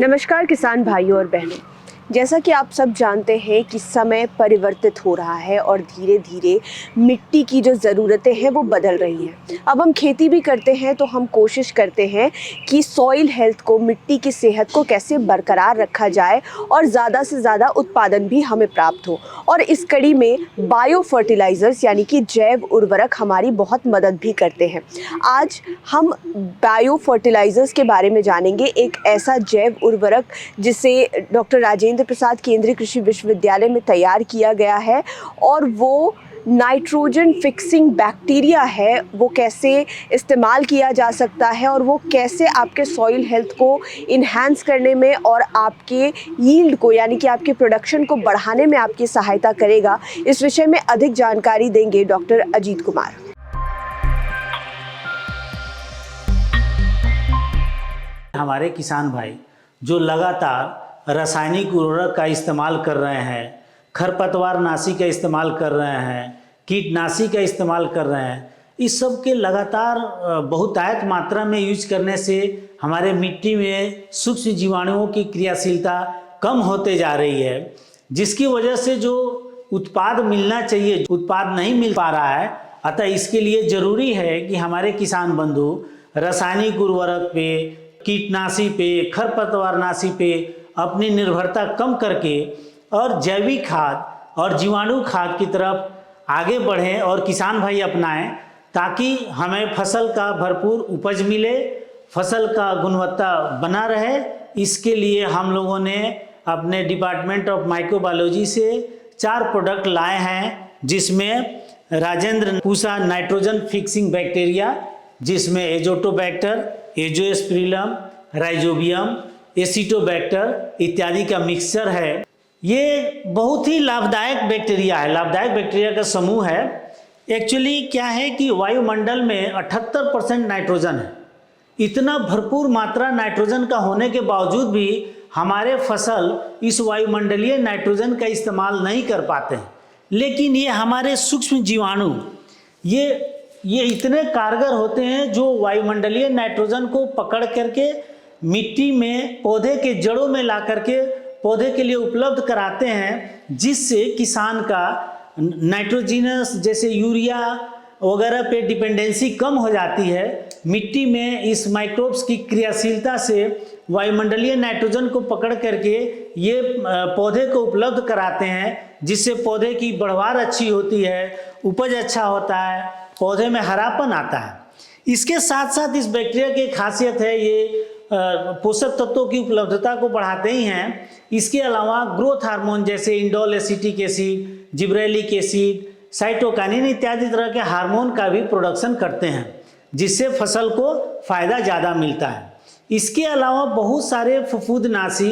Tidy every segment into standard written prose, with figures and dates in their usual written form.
नमस्कार किसान भाइयों और बहनों। जैसा कि आप सब जानते हैं कि समय परिवर्तित हो रहा है और धीरे धीरे मिट्टी की जो ज़रूरतें हैं वो बदल रही हैं। अब हम खेती भी करते हैं तो हम कोशिश करते हैं कि सॉइल हेल्थ को, मिट्टी की सेहत को कैसे बरकरार रखा जाए और ज़्यादा से ज़्यादा उत्पादन भी हमें प्राप्त हो। और इस कड़ी में बायो फर्टिलाइज़र्स यानी कि जैव उर्वरक हमारी बहुत मदद भी करते हैं। आज हम बायो फर्टिलाइज़र्स के बारे में जानेंगे, एक ऐसा जैव उर्वरक जिसे डॉक्टर राजेंद्र प्रसाद केंद्रीय कृषि विश्वविद्यालय में तैयार किया गया है और वो नाइट्रोजन फिक्सिंग बैक्टीरिया है। वो कैसे इस्तेमाल किया जा सकता है और वो कैसे आपके सॉइल हेल्थ को इन्हांस करने में और आपके यील्ड को यानी कि आपके प्रोडक्शन को बढ़ाने में आपकी सहायता करेगा, इस विषय में अधिक जानकारी देंगे डॉक्टर अजीत कुमार। हमारे किसान भाई जो लगातार रासायनिक उर्वरक का इस्तेमाल कर रहे हैं, खरपतवार नाशी का इस्तेमाल कर रहे हैं, कीटनाशी का इस्तेमाल कर रहे हैं, इस सब के लगातार बहुतायत मात्रा में यूज करने से हमारे मिट्टी में सूक्ष्म जीवाणुओं की क्रियाशीलता कम होते जा रही है, जिसकी वजह से जो उत्पाद मिलना चाहिए उत्पाद नहीं मिल पा रहा है। अतः इसके लिए ज़रूरी है कि हमारे किसान बंधु रासायनिक उर्वरक पे, कीटनाशी पे, खरपतवारनाशी पे अपनी निर्भरता कम करके और जैविक खाद और जीवाणु खाद की तरफ आगे बढ़ें और किसान भाई अपनाएं, ताकि हमें फसल का भरपूर उपज मिले, फसल का गुणवत्ता बना रहे। इसके लिए हम लोगों ने अपने डिपार्टमेंट ऑफ माइक्रोबायोलॉजी से 4 प्रोडक्ट लाए हैं, जिसमें Rajendra Pusa nitrogen fixing bacteria, जिसमें एजोटोबैक्टर, एजोस्पिरिलम, राइजोबियम, एसिटोबैक्टर इत्यादि का मिक्सचर है। ये बहुत ही लाभदायक बैक्टीरिया है, लाभदायक बैक्टीरिया का समूह है। एक्चुअली क्या है कि वायुमंडल में 78% नाइट्रोजन है। इतना भरपूर मात्रा नाइट्रोजन का होने के बावजूद भी हमारे फसल इस वायुमंडलीय नाइट्रोजन का इस्तेमाल नहीं कर पाते हैं। लेकिन ये हमारे सूक्ष्म जीवाणु ये इतने कारगर होते हैं जो वायुमंडलीय नाइट्रोजन को पकड़ करके मिट्टी में पौधे के जड़ों में ला करके पौधे के लिए उपलब्ध कराते हैं, जिससे किसान का नाइट्रोजिनस जैसे यूरिया वगैरह पे डिपेंडेंसी कम हो जाती है। मिट्टी में इस माइक्रोब्स की क्रियाशीलता से वायुमंडलीय नाइट्रोजन को पकड़ करके ये पौधे को उपलब्ध कराते हैं, जिससे पौधे की बढ़वार अच्छी होती है, उपज अच्छा होता है, पौधे में हरापन आता है। इसके साथ साथ इस बैक्टीरिया की खासियत है, ये पोषक तत्वों की उपलब्धता को बढ़ाते ही हैं। इसके अलावा ग्रोथ हार्मोन जैसे indole acetic acid, gibberellic acid, cytokinin इत्यादि तरह के हार्मोन का भी प्रोडक्शन करते हैं, जिससे फसल को फायदा ज़्यादा मिलता है। इसके अलावा बहुत सारे फफूंदनाशी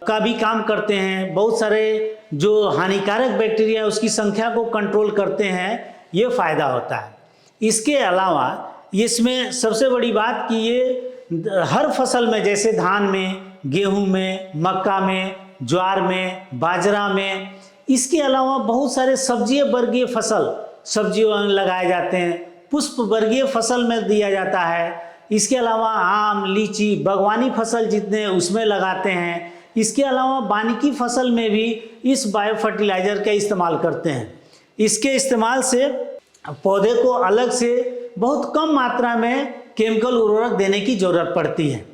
का भी काम करते हैं, बहुत सारे जो हानिकारक बैक्टीरिया उसकी संख्या को कंट्रोल करते हैं, ये फायदा होता है। इसके अलावा इसमें सबसे बड़ी बात कि ये हर फसल में, जैसे धान में, गेहूं में, मक्का में, ज्वार में, बाजरा में, इसके अलावा बहुत सारे सब्जी वर्गीय फसल सब्जियों में लगाए जाते हैं, पुष्प वर्गीय फसल में दिया जाता है। इसके अलावा आम, लीची, बागवानी फसल जितने उसमें लगाते हैं। इसके अलावा वानिकी फसल में भी इस बायो फर्टिलाइज़र का इस्तेमाल करते हैं। इसके इस्तेमाल से पौधे को अलग से बहुत कम मात्रा में केमिकल उर्वरक देने की ज़रूरत पड़ती है।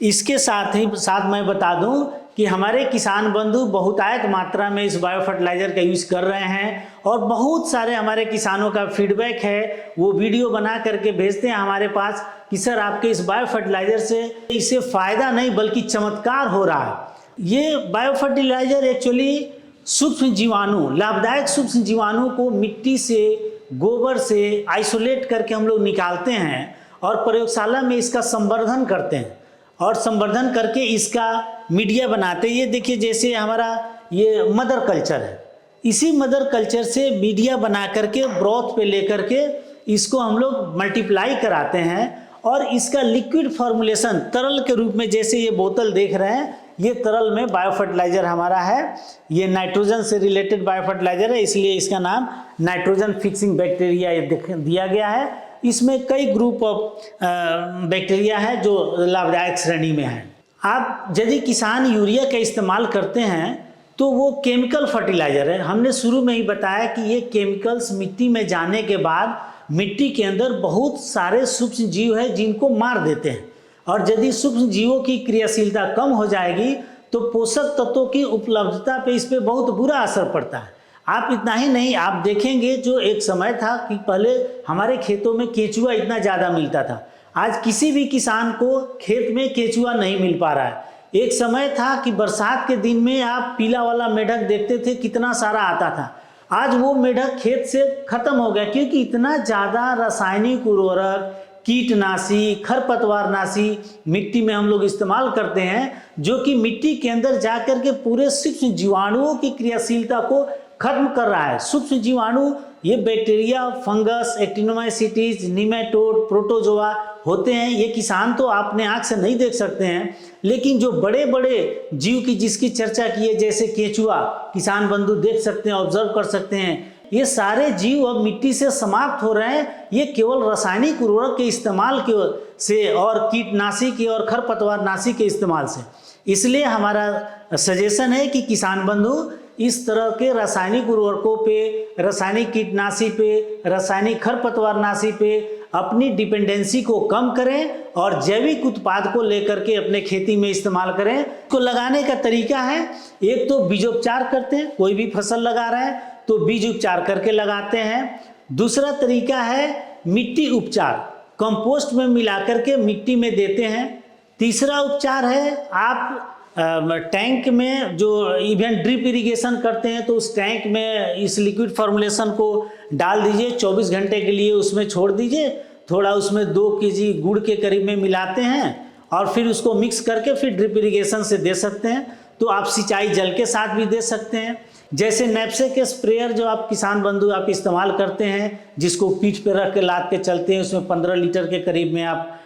इसके साथ मैं बता दूं कि हमारे किसान बंधु बहुतायत मात्रा में इस बायो फर्टिलाइज़र का यूज़ कर रहे हैं और बहुत सारे हमारे किसानों का फीडबैक है, वो वीडियो बना करके भेजते हैं हमारे पास कि सर आपके इस बायो फर्टिलाइज़र से इससे फ़ायदा नहीं बल्कि चमत्कार हो रहा है। ये बायो फर्टिलाइज़र एक्चुअली सूक्ष्म जीवाणु, लाभदायक सूक्ष्म जीवाणु को मिट्टी से, गोबर से आइसोलेट करके हम लोग निकालते हैं और प्रयोगशाला में इसका संवर्धन करते हैं और संवर्धन करके इसका मीडिया बनाते हैं। ये देखिए, जैसे हमारा ये मदर कल्चर है, इसी मदर कल्चर से मीडिया बना करके ब्रॉथ पे लेकर के इसको हम लोग मल्टीप्लाई कराते हैं और इसका लिक्विड फॉर्मुलेशन तरल के रूप में, जैसे ये बोतल देख रहे हैं, ये तरल में बायो फर्टिलाइज़र हमारा है। ये नाइट्रोजन से रिलेटेड बायो फर्टिलाइज़र है, इसलिए इसका नाम नाइट्रोजन फिक्सिंग बैक्टीरिया दिया गया है। इसमें कई ग्रुप ऑफ बैक्टीरिया है जो लाभदायक श्रेणी में है। आप यदि किसान यूरिया का इस्तेमाल करते हैं तो वो केमिकल फर्टिलाइज़र है। हमने शुरू में ही बताया कि ये केमिकल्स मिट्टी में जाने के बाद मिट्टी के अंदर बहुत सारे सूक्ष्म जीव हैं जिनको मार देते हैं, और यदि सूक्ष्म जीवों की क्रियाशीलता कम हो जाएगी तो पोषक तत्वों की उपलब्धता पे इस पर बहुत बुरा असर पड़ता है। आप इतना ही नहीं, आप देखेंगे जो एक समय था कि पहले हमारे खेतों में केंचुआ इतना ज़्यादा मिलता था, आज किसी भी किसान को खेत में केंचुआ नहीं मिल पा रहा है। एक समय था कि बरसात के दिन में आप पीला वाला मेढक देखते थे, कितना सारा आता था। आज वो मेढक खेत से खत्म हो गया, क्योंकि इतना ज़्यादा रासायनिक उर्वरक, कीटनाशी, खरपतवारनाशी मिट्टी में हम लोग इस्तेमाल करते हैं, जो कि मिट्टी के अंदर जाकर के पूरे सूक्ष्म जीवाणुओं की क्रियाशीलता को खत्म कर रहा है। सूक्ष्म जीवाणु ये बैक्टीरिया, फंगस, एक्टिनोमाइसीटीज, निमेटोड, प्रोटोजोआ होते हैं। ये किसान तो आपने आँख से नहीं देख सकते हैं, लेकिन जो बड़े बड़े जीव की जिसकी चर्चा की है, जैसे केंचुआ, किसान बंधु देख सकते हैं, ऑब्जर्व कर सकते हैं, ये सारे जीव अब मिट्टी से समाप्त हो रहे हैं। ये केवल रासायनिक उर्वरक के इस्तेमाल से और कीटनाशी के और खरपतवारनाशी के इस्तेमाल से। इसलिए हमारा सजेशन है कि किसान बंधु इस तरह के रासायनिक उर्वरकों पे, रासायनिक कीटनाशी पे, रासायनिक खरपतवारनाशी पे अपनी डिपेंडेंसी को कम करें और जैविक उत्पाद को लेकर के अपने खेती में इस्तेमाल करें। इसको लगाने का तरीका है, एक तो बीजोपचार करते हैं, कोई भी फसल लगा रहे हैं तो बीज उपचार करके लगाते हैं। दूसरा तरीका है मिट्टी उपचार, कंपोस्ट में मिलाकर के मिट्टी में देते हैं। तीसरा उपचार है आप टैंक में जो इवन ड्रिप इरिगेशन करते हैं तो उस टैंक में इस लिक्विड फॉर्मुलेशन को डाल दीजिए, 24 घंटे के लिए उसमें छोड़ दीजिए, थोड़ा उसमें 2 केजी गुड़ के करीब में मिलाते हैं और फिर उसको मिक्स करके फिर ड्रिप इरिगेशन से दे सकते हैं। तो आप सिंचाई जल के साथ भी दे सकते हैं। जैसे नैपसेक के स्प्रेयर जो आप किसान बंधु आप इस्तेमाल करते हैं, जिसको पीठ पे रख के लाद के चलते हैं, उसमें 15 लीटर के करीब में आप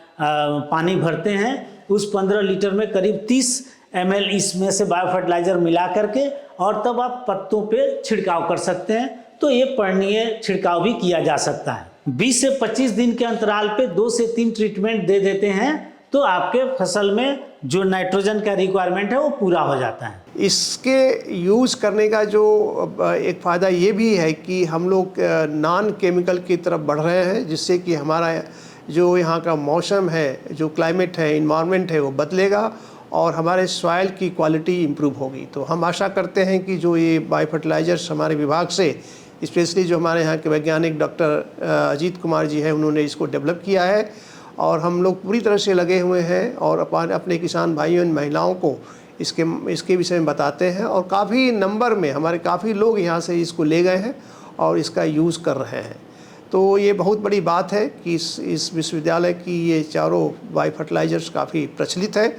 पानी भरते हैं, उस 15 लीटर में करीब 30 ml इसमें से बायो फर्टिलाइजर मिला करके और तब आप पत्तों पे छिड़काव कर सकते हैं। तो ये पर्णीय छिड़काव भी किया जा सकता है। 20 से 25 दिन के अंतराल पे 2 से 3 ट्रीटमेंट दे देते हैं तो आपके फसल में जो नाइट्रोजन का रिक्वायरमेंट है वो पूरा हो जाता है। इसके यूज़ करने का जो एक फ़ायदा ये भी है कि हम लोग नॉन केमिकल की तरफ बढ़ रहे हैं, जिससे कि हमारा जो यहाँ का मौसम है, जो क्लाइमेट है, इन्वायरमेंट है, वो बदलेगा और हमारे सॉइल की क्वालिटी इम्प्रूव होगी। तो हम आशा करते हैं कि जो ये बायो फर्टिलाइजर्स हमारे विभाग से, स्पेशली जो हमारे यहाँ के वैज्ञानिक डॉक्टर अजीत कुमार जी हैं, उन्होंने इसको डेवलप किया है और हम लोग पूरी तरह से लगे हुए हैं और अपने किसान भाइयों और महिलाओं को इसके विषय में बताते हैं। और काफ़ी नंबर में हमारे काफ़ी लोग यहाँ से इसको ले गए हैं और इसका यूज़ कर रहे हैं। तो ये बहुत बड़ी बात है कि इस विश्वविद्यालय की ये चारों बायो फर्टिलाइजर्स काफ़ी प्रचलित है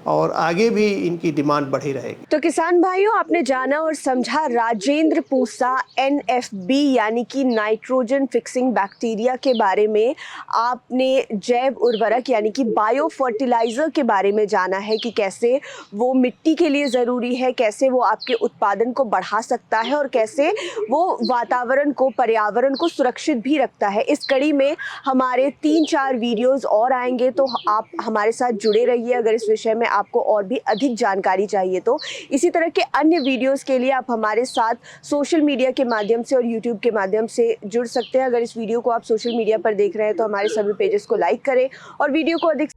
और आगे भी इनकी डिमांड बढ़ी रहेगी। तो किसान भाइयों, आपने जाना और समझा राजेंद्र पूसा NFB यानी कि नाइट्रोजन फिक्सिंग बैक्टीरिया के बारे में। आपने जैव उर्वरक यानी कि बायो फर्टिलाइज़र के बारे में जाना है कि कैसे वो मिट्टी के लिए ज़रूरी है, कैसे वो आपके उत्पादन को बढ़ा सकता है और कैसे वो वातावरण को, पर्यावरण को सुरक्षित भी रखता है। इस कड़ी में हमारे 3-4 वीडियोज़ और आएंगे, तो आप हमारे साथ जुड़े रहिए। अगर इस विषय में आपको और भी अधिक जानकारी चाहिए तो इसी तरह के अन्य वीडियोस के लिए आप हमारे साथ सोशल मीडिया के माध्यम से और यूट्यूब के माध्यम से जुड़ सकते हैं। अगर इस वीडियो को आप सोशल मीडिया पर देख रहे हैं तो हमारे सभी पेजेस को लाइक करें और वीडियो को अधिक